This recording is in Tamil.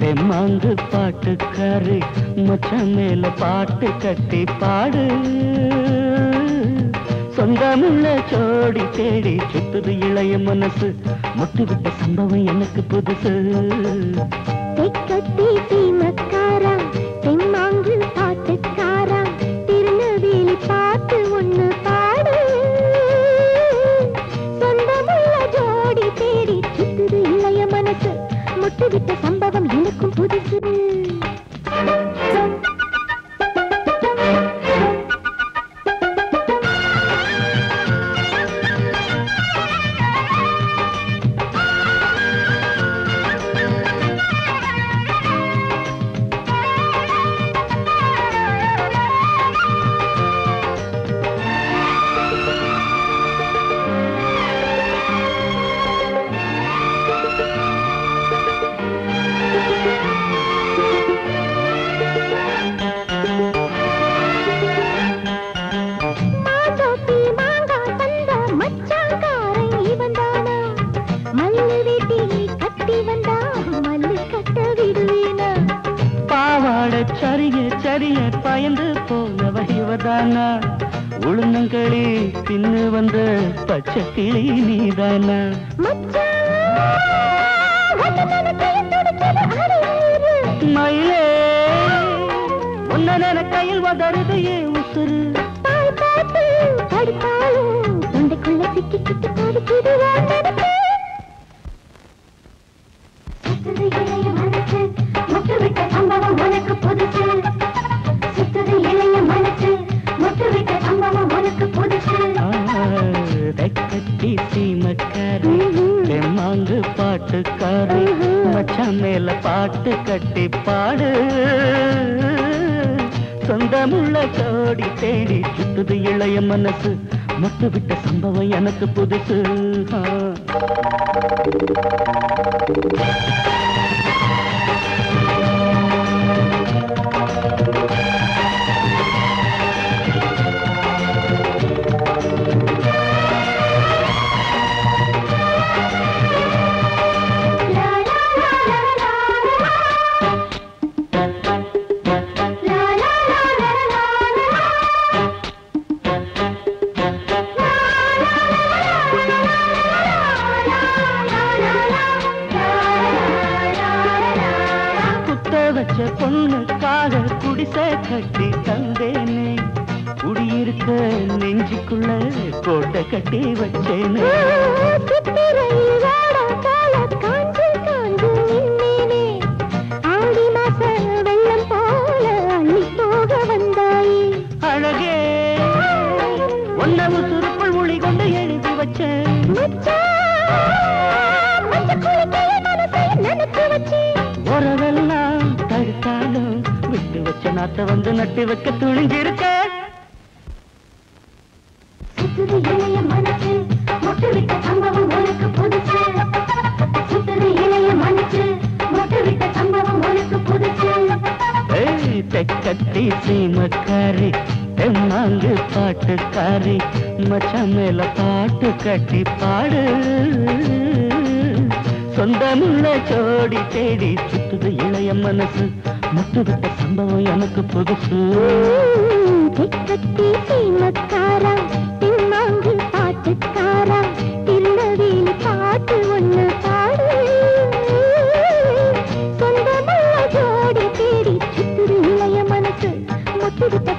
தெம்மாங்கு பாட்டுக்காரி மச்சான் மேல பாட்டு கட்டி பாடு சொந்தமுள்ள ஜோடி தேடி சுத்துது இளைய மனசு முட்டுவிட்ட சம்பவம் எனக்கு புதுசு தெக்கத்தி சீமக்காரா தெம்மாங்கு பாட்டுக்காரா திருநெல்வேலி பாட்டு ஒண்ணு பாடு சொந்தமுள்ள ஜோடி தேடி சுத்துது இளைய மனசு முட்டுவிட்ட சம்பவம் எனக்கும் புதுசு சரிய பயந்து போனவ இவதானா உளுந்தங்களி தின்னு வந்த பச்சை கிளி நீதானா மயிலே உன்ன கையில் வதருது ஏன் உசுறு தொண்டைக்குள்ள சிக்கி கிட்டு பாடுக்குது முட்டுவிட்ட சம்பவம் உனக்கு புதுசு சுத்துது இளைய மனசு முட்டுவிட்ட சம்பவம் உனக்கு புதுசு கட்டி சீமக்காரி தெம்மாங்கு பாட்டுக்காரி மச்சான் மேல பாட்டு கட்டி பாடு சொந்தமுள்ள ஜோடி தேடி சுத்துது இளைய மனசு முட்டுவிட்ட சம்பவம் எனக்கு புதுசு வச்ச பொண்ணுக்காக குடிசை கட்டி தந்தேனே குடியிருக்க நெஞ்சுக்குள்ள கோட்டை கட்டி வச்சேனே அழகே ஒன்னவு சுருக்குள் மொழி கொண்டு எழுதி வச்சேன் உறவெல்லாம் தடுத்தாலும் விட்டு வச்ச நாத்த வந்து நட்டு வைக்க துணிஞ்சிருக்க சுத்துது இளைய மனசு முட்டுவிட்ட சம்பவம் உனக்கு புதுசு சுத்துது இளைய மனசு முட்டுவிட்ட சம்பவம் உனக்கு புதுசு தெக்கட்டி சீமக்காரி தெம்மாங்கு பாட்டுக்காரி மச்சான் மேல பாட்டு கட்டி பாடு சொந்தமுள்ள ஜோடி தேடி சுத்துது இளைய மனசு முட்டுவிட்ட சம்பவம் எனக்கு புதுசு தெக்கத்தி சீமக்காரா தெம்மாங்கு பாட்டுக்காரா திருநெல்வேலி பாட்டு ஒண்ணு பாடு சொந்தமுள்ள ஜோடி தேடி சுத்துது இளைய மனசு முட்டுவிட்ட